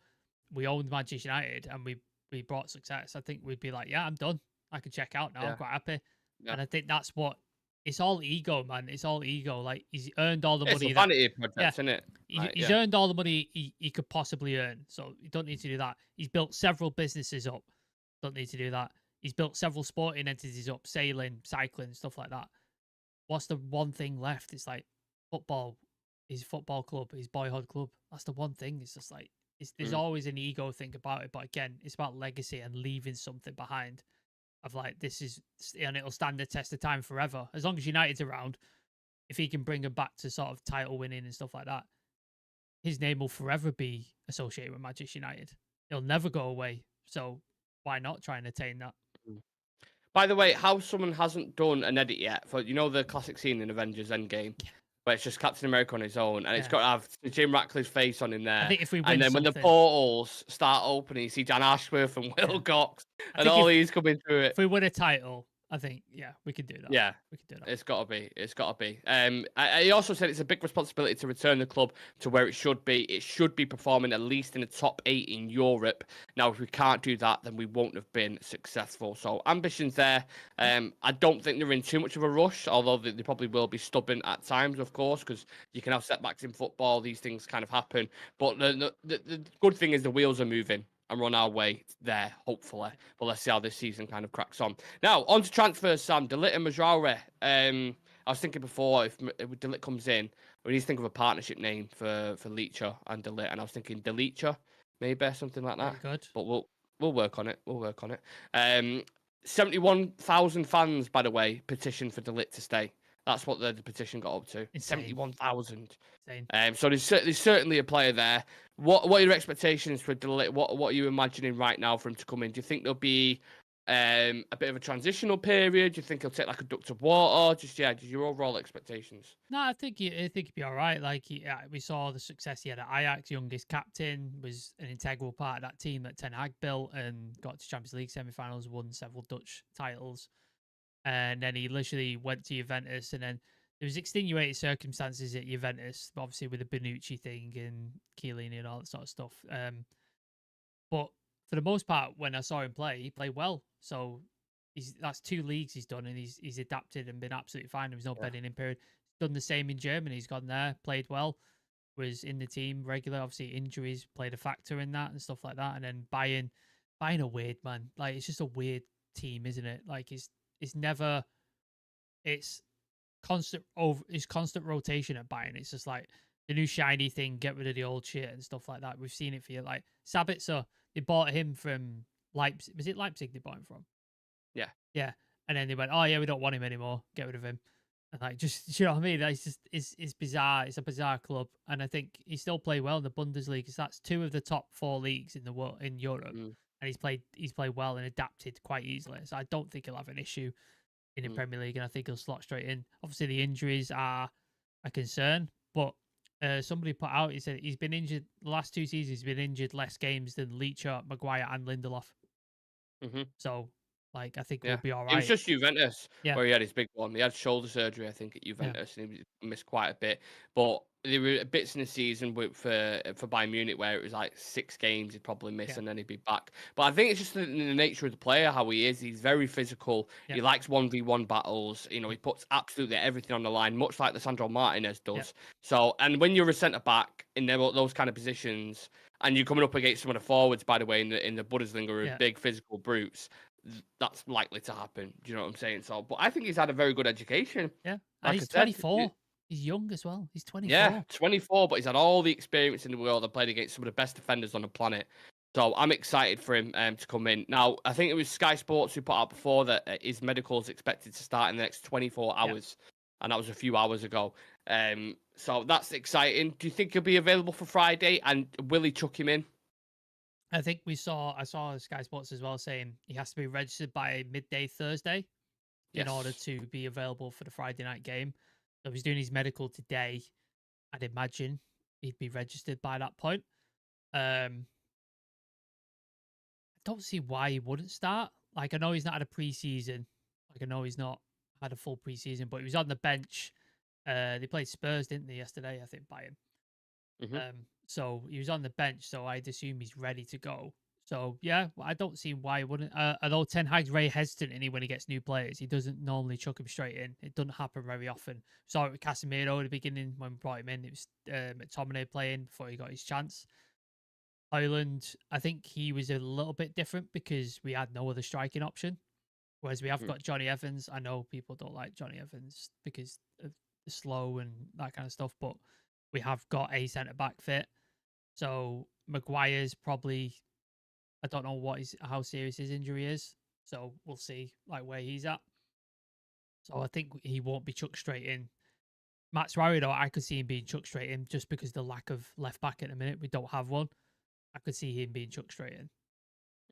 we owned Manchester United and we brought success, I think we'd be like, yeah, I'm done. I can check out now. I'm quite happy. Yeah. And I think that's what it's all ego, man. It's all ego. Like he's earned all the money. It's a vanity project, isn't it? He's earned all the money he could possibly earn. So you don't need to do that. He's built several businesses up. Don't need to do that. He's built several sporting entities up, sailing, cycling, stuff like that. What's the one thing left? It's like football, his football club, his boyhood club. That's the one thing. It's just like there's always an ego thing about it. But again, it's about legacy and leaving something behind. Of like and it'll stand the test of time forever. As long as United's around, if he can bring them back to sort of title winning and stuff like that, his name will forever be associated with Manchester United. It'll never go away. So why not try and attain that? By the way, how someone hasn't done an edit yet for the classic scene in Avengers Endgame, where it's just Captain America on his own, and it's got to have Jim Ratcliffe's face on in there. I think if we win and then when the portals start opening, you see Dan Ashworth and Will Cox and all these coming through it. If we win a title, I think, yeah, we can do that. Yeah, We can do that. it's got to be. It's got to be. He also said it's a big responsibility to return the club to where it should be. It should be performing at least in the top 8 in Europe. Now, if we can't do that, then we won't have been successful. So ambitions there. I don't think they're in too much of a rush, although they probably will be stubborn at times, of course, because you can have setbacks in football. These things kind of happen. But the good thing is the wheels are moving. And we're on our way there, hopefully. But let's see how this season kind of cracks on. Now, on to transfers, Sam. De Ligt and Mazraoui. I was thinking before, if De Ligt comes in, we need to think of a partnership name for Leacher and De Ligt. And I was thinking De Leacher, maybe, something like that. Very good. But we'll work on it. We'll work on it. 71,000 fans, by the way, petitioned for De Ligt to stay. That's what the petition got up to. 71,000. So there's certainly a player there. What are your expectations for De Ligt? What are you imagining right now for him to come in? Do you think there'll be a bit of a transitional period? Do you think he'll take like a duck of water? Just your overall expectations. No, I think he'd be all right. Like we saw the success he had at Ajax. Youngest captain, was an integral part of that team that Ten Hag built and got to Champions League semi-finals, won several Dutch titles. And then he literally went to Juventus, and then there was extenuating circumstances at Juventus, obviously with the Bonucci thing and Chiellini and all that sort of stuff. But for the most part, when I saw him play, he played well. So that's 2 leagues he's done, and he's adapted and been absolutely fine. There was no bedding in period. He's done the same in Germany. He's gone there, played well, was in the team regular. Obviously, injuries played a factor in that and stuff like that. And then Bayern are weird, man. Like, it's just a weird team, isn't it? Like, it's constant rotation at Bayern. It's just like the new shiny thing, get rid of the old shit and stuff like that. We've seen it for you. Like Sabitzer, they bought him from Leipzig. Was it Leipzig they bought him from? Yeah. Yeah. And then they went, oh yeah, we don't want him anymore. Get rid of him. And like, just, you know what I mean? It's bizarre. It's a bizarre club. And I think he still played well in the Bundesliga, because that's 2 of the top 4 leagues in the world, in Europe. And he's played well and adapted quite easily. So I don't think he'll have an issue in the Premier League, and I think he'll slot straight in. Obviously, the injuries are a concern, but somebody put out, he said he's been injured the last 2 seasons. He's been injured less games than Leacher, Maguire, and Lindelof. So, like, I think we'll be all right. It was just Juventus where he had his big one. He had shoulder surgery, I think, at Juventus, and he missed quite a bit. But there were bits in the season for Bayern Munich where it was like 6 games he'd probably miss, and then he'd be back. But I think it's just in the nature of the player, how he is. He's very physical. He likes 1v1 battles. You know, he puts absolutely everything on the line, much like Lisandro Martinez does. So, and when you're a centre back in those kind of positions, and you're coming up against some of the forwards, by the way, in the Bundesliga, who are big physical brutes, that's likely to happen. Do you know what I'm saying? So, but I think he's had a very good education. Yeah, and he's 24. He's young as well. He's 24. Yeah, 24, but he's had all the experience in the world and played against some of the best defenders on the planet. So I'm excited for him to come in. Now, I think it was Sky Sports who put out before that his medical is expected to start in the next 24 hours. And that was a few hours ago. So that's exciting. Do you think he'll be available for Friday? And will he chuck him in? I think I saw Sky Sports as well saying he has to be registered by midday Thursday in order to be available for the Friday night game. So if he's doing his medical today, I'd imagine he'd be registered by that point. I don't see why he wouldn't start. Like, I know he's not had a preseason. Like, I know he's not had a full preseason, but he was on the bench. They played Spurs, didn't they, yesterday? I think, Bayern. So he was on the bench, so I'd assume he's ready to go. So, yeah, I don't see why he wouldn't. Although Ten Hag's very hesitant when he gets new players. He doesn't normally chuck him straight in. It doesn't happen very often. Saw it with Casemiro at the beginning when we brought him in. It was McTominay playing before he got his chance. Ireland, I think he was a little bit different because we had no other striking option. Whereas we have got Johnny Evans. I know people don't like Johnny Evans because of the slow and that kind of stuff, but we have got a centre-back fit. So Maguire's probably... I don't know how serious his injury is, so we'll see where he's at. So I think he won't be chucked straight in. Mazraoui, though, I could see him being chucked straight in just because the lack of left back at the minute. We don't have one. I could see him being chucked straight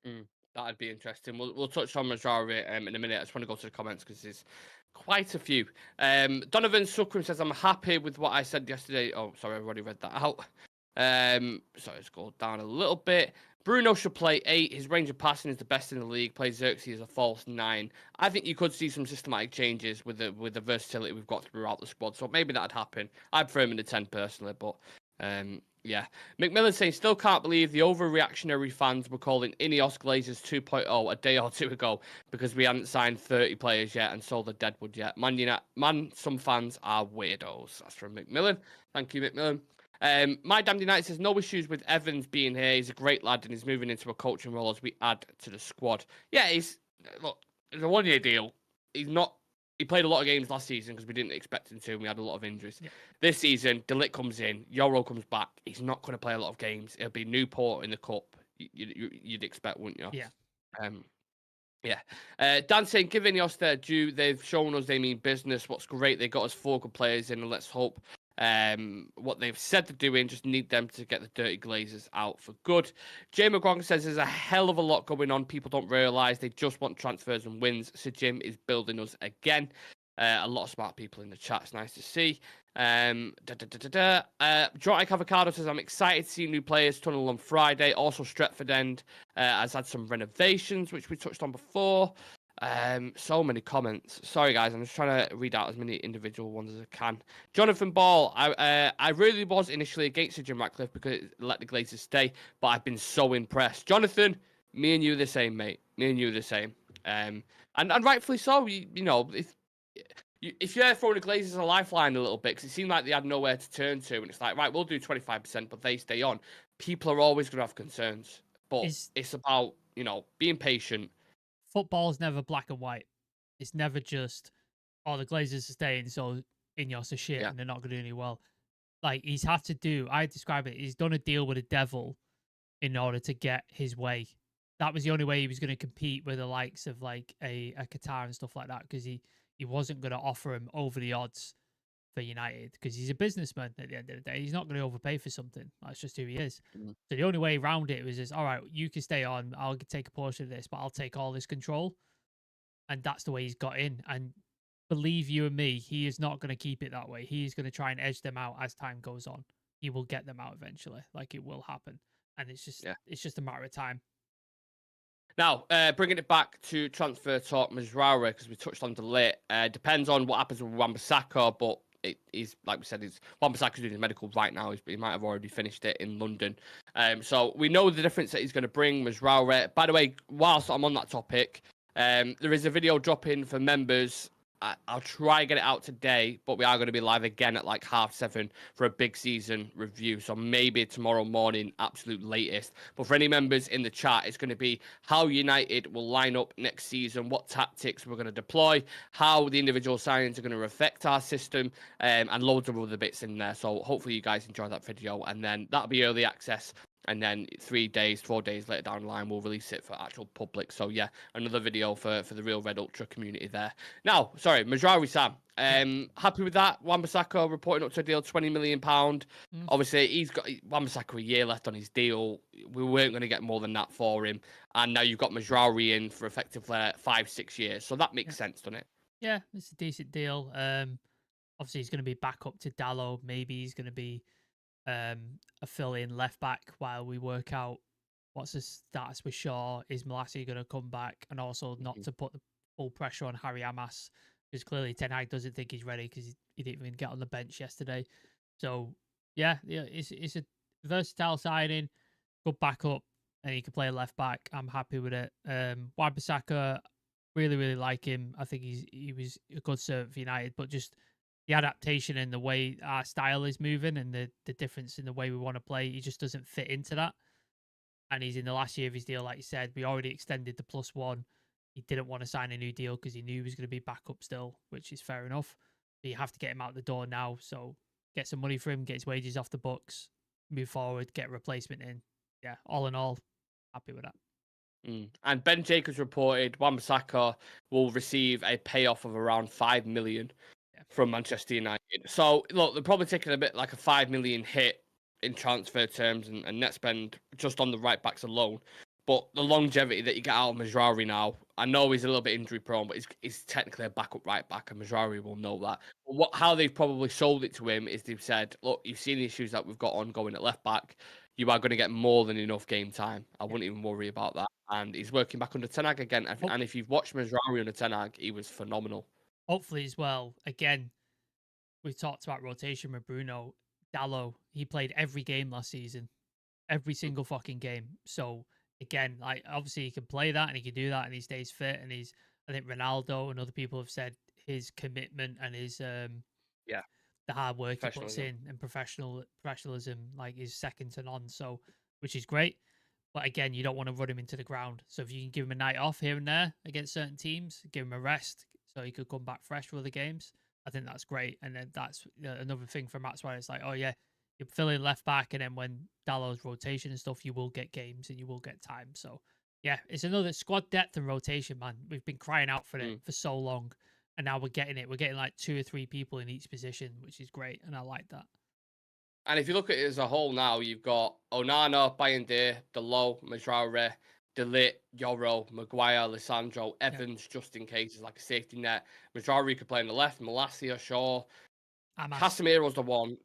in. That'd be interesting. We'll touch on Mazraoui in a minute. I just want to go to the comments because there's quite a few. Donovan Suckram says, I'm happy with what I said yesterday. Oh, sorry, I've already read that out. Sorry, let's go down a little bit. Bruno should play 8. His range of passing is the best in the league. Plays Xerxes as a false 9. I think you could see some systematic changes with the versatility we've got throughout the squad. So maybe that'd happen. I'd prefer him in the 10 personally, but yeah. McMillan saying, still can't believe the overreactionary fans were calling Ineos Glazers 2.0 a day or two ago because we hadn't signed 30 players yet and sold the Deadwood yet. Man, some fans are weirdos. That's from McMillan. Thank you, McMillan. My Damned United says, no issues with Evans being here. He's a great lad and he's moving into a coaching role as we add to the squad. Yeah, it's a 1-year deal. He played a lot of games last season because we didn't expect him to, and we had a lot of injuries. Yeah. This season, De Ligt comes in, Yoro comes back. He's not going to play a lot of games. It'll be Newport in the cup. You'd expect, wouldn't you? Yeah. Yeah. Dan saying, give Ineos their due. They've shown us they mean business. What's great, they got us 4 good players in, and let's hope what they've said they're doing, just need them to get the dirty Glazers out for good. Jay McGrong says there's a hell of a lot going on. People don't realise they just want transfers and wins. So Jim is building us again. A lot of smart people in the chat. It's nice to see. Dramatic Avocado says, I'm excited to see new players tunnel on Friday. Also, Stretford End has had some renovations, which we touched on before. So many comments. Sorry, guys. I'm just trying to read out as many individual ones as I can. Jonathan Ball. I really was initially against Jim Ratcliffe because it let the Glazers stay, but I've been so impressed. Jonathan, me and you are the same, mate. Me and you are the same. And rightfully so. You know, if you're throwing the Glazers a lifeline a little bit, because it seemed like they had nowhere to turn to, and it's like, right, we'll do 25%, but they stay on. People are always going to have concerns, but it's about, being patient. Football's never black and white. It's never just, the Glazers are staying, so Ineos are shit and they're not going to do any well. Like, he's had to do, I describe it, he's done a deal with the devil in order to get his way. That was the only way he was going to compete with the likes of, like, a Qatar and stuff like that, because he wasn't going to offer him over the odds for United, because he's a businessman at the end of the day. He's not going to overpay for something. That's just who he is. Mm-hmm. So the only way around it was just, all right, you can stay on. I'll take a portion of this, but I'll take all this control. And that's the way he's got in. And believe you and me, he is not going to keep it that way. He's going to try and edge them out as time goes on. He will get them out eventually. Like, it will happen. And it's just a matter of time. Now, bringing it back to transfer talk, Mazraoui, because we touched on De Ligt. Depends on what happens with Wan-Bissaka, but it is, like we said, Wan-Bissaka's doing his medical right now. He might have already finished it in London. So we know the difference that he's going to bring, Mazraoui. By the way, whilst I'm on that topic, there is a video dropping for members. I'll try and get it out today, but we are going to be live again at like 7:30 for a big season review. So maybe tomorrow morning, absolute latest. But for any members in the chat, it's going to be how United will line up next season, what tactics we're going to deploy, how the individual signings are going to affect our system, and loads of other bits in there. So hopefully you guys enjoy that video, and then that'll be early access. And then 4 days later down the line, we'll release it for actual public. So, yeah, another video for the Real Red Ultra community there. Now, sorry, Mazraoui Sam. Happy with that? Wan-Bissaka reporting up to a deal, £20 million. Obviously, he's got Wan-Bissaka a year left on his deal. We weren't going to get more than that for him. And now you've got Mazraoui in for effectively 5-6 years. So that makes sense, doesn't it? Yeah, it's a decent deal. Obviously, he's going to be back up to Dallo. Maybe he's going to be a fill-in left back while we work out what's the status with Shaw. Is Malassi going to come back? And also not to put the full pressure on Harry Amas, because clearly Ten Hag doesn't think he's ready because he didn't even get on the bench yesterday. So yeah, it's a versatile signing, good backup, and he can play left back. I'm happy with it. Wan-Bissaka, really like him. I think he was a good servant for United, but just the adaptation and the way our style is moving and the difference in the way we want to play, he just doesn't fit into that. And he's in the last year of his deal, like you said. We already extended the +1. He didn't want to sign a new deal because he knew he was going to be back up still, which is fair enough. But you have to get him out the door now. So get some money for him, get his wages off the books, move forward, get a replacement in. Yeah, all in all, happy with that. And Ben Jacobs reported Wan-Bissaka will receive a payoff of around $5 million. From Manchester United. So, look, they're probably taking a bit like a $5 million hit in transfer terms and net spend just on the right backs alone. But the longevity that you get out of Mazraoui now, I know he's a little bit injury prone, but he's technically a backup right back, and Mazraoui will know that. But how they've probably sold it to him is they've said, look, you've seen the issues that we've got ongoing at left back. you are going to get more than enough game time. I wouldn't even worry about that. And he's working back under Ten Hag again. And if you've watched Mazraoui under Ten Hag, he was phenomenal. Hopefully as well. Again, we talked about rotation with Bruno. Dalot, he played every game last season, every single fucking game. So again, like obviously he can play that and he can do that and he stays fit and he's. I think Ronaldo and other people have said his commitment and his the hard work he puts in and professionalism like is second to none. So which is great. But again, you don't want to run him into the ground. So if you can give him a night off here and there against certain teams, give him a rest so he could come back fresh for the games. I think that's great. And then that's another thing for Matt Suarez. It's like, oh yeah, you're filling left back, and then when Dalot's rotation and stuff, you will get games and you will get time. So yeah, it's another squad depth and rotation, man. We've been crying out for it for so long, and now we're getting it. We're getting like 2 or 3 people in each position, which is great, and I like that. And if you look at it as a whole now, you've got Onana, Bayende, Dalot, Mazraoui, De Ligt, Yoro, Maguire, Lissandro, Evans, just in case, is like a safety net. Mazraoui could play on the left, Malacia, Shaw. Casemiro's the one.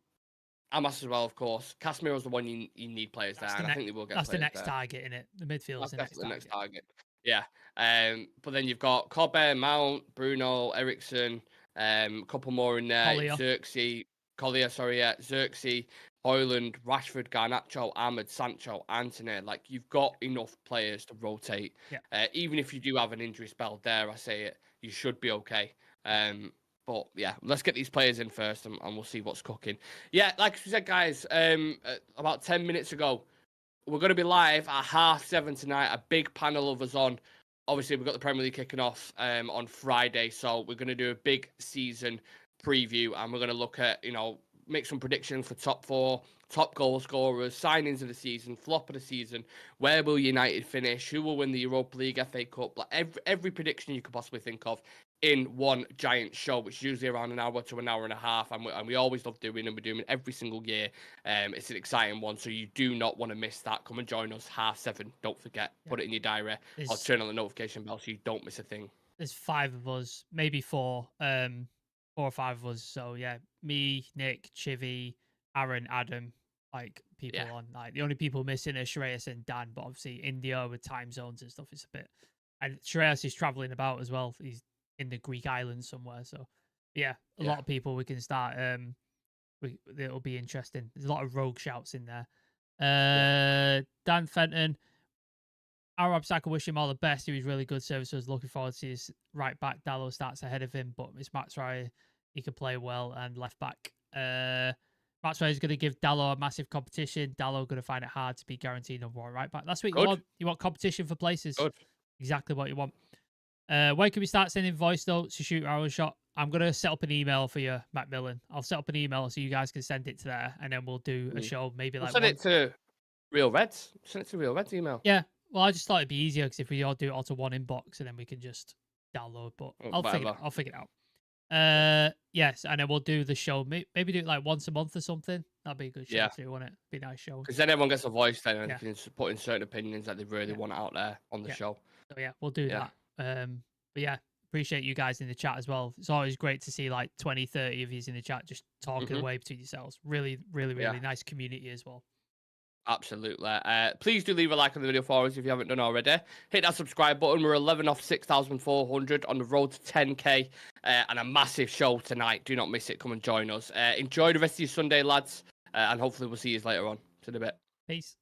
Amas as well, of course. Casemiro's the one you need players there, and I think they will get that's players the next there. target, innit? The midfield is the next target. Yeah. But then you've got Colbert, Mount, Bruno, Ericsson, a couple more in there. Collier, Xerxes, Hoyland, Rashford, Garnacho, Ahmed, Sancho, Antony. Like, you've got enough players to rotate. Yeah. Even if you do have an injury spell, dare I say it, you should be okay. But yeah, let's get these players in first and we'll see what's cooking. Yeah, like we said, guys, about 10 minutes ago, we're going to be live at 7:30 tonight. A big panel of us on. Obviously, we've got the Premier League kicking off on Friday, so we're going to do a big season preview and we're going to look at, make some predictions for top 4, top goal scorers, signings of the season, flop of the season, where will United finish, who will win the Europa League, FA Cup, like every prediction you could possibly think of in one giant show, which is usually around an hour to an hour and a half, and we always love doing, and we're doing it every single year. It's an exciting one, so you do not want to miss that. Come and join us 7:30. Don't forget, put it in your diary, or turn on the notification bell so you don't miss a thing. There's 5 of us, maybe 4, 4 or 5 of us. So yeah, me, Nick, Chivy, Aaron, Adam, like people on. Like the only people missing are Shreyas and Dan, but obviously India with time zones and stuff is a bit. And Shreyas is traveling about as well. He's in the Greek islands somewhere. So yeah, a lot of people we can start. It'll be interesting. There's a lot of rogue shouts in there. Dan Fenton, Arab Saka, wish him all the best. He was really good service. I was looking forward to his right back. Dalot starts ahead of him, but it's Matt Suarez. He can play well, and left back. Matt Suarez is going to give Dalot a massive competition. Dalot going to find it hard to be guaranteed number 1 right back. That's what you want. You want competition for places. Good. Exactly what you want. When can we start sending voice notes to shoot our own shot? I'm going to set up an email for you, Macmillan. I'll set up an email so you guys can send it to there, and then we'll do a show maybe like. Send it to Real Reds. Send it to Real Reds email. Yeah. Well, I just thought it'd be easier because if we all do it all to one inbox, and then we can just download. But I'll figure it out. Yes, and then we'll do the show. Maybe do it like once a month or something. That'd be a good show too, wouldn't it? Be a nice show. Because then everyone gets a voice then, and they can put in certain opinions that they really want out there on the show. So yeah, we'll do that. But yeah, appreciate you guys in the chat as well. It's always great to see like 20, 30 of you in the chat just talking away between yourselves. Really, really, really nice community as well. Absolutely. Please do leave a like on the video for us if you haven't done already. Hit that subscribe button. We're 11 off 6,400 on the road to 10k, and a massive show tonight. Do not miss it. Come and join us. Enjoy the rest of your Sunday, lads, and hopefully we'll see you later on. See you in a bit. Peace.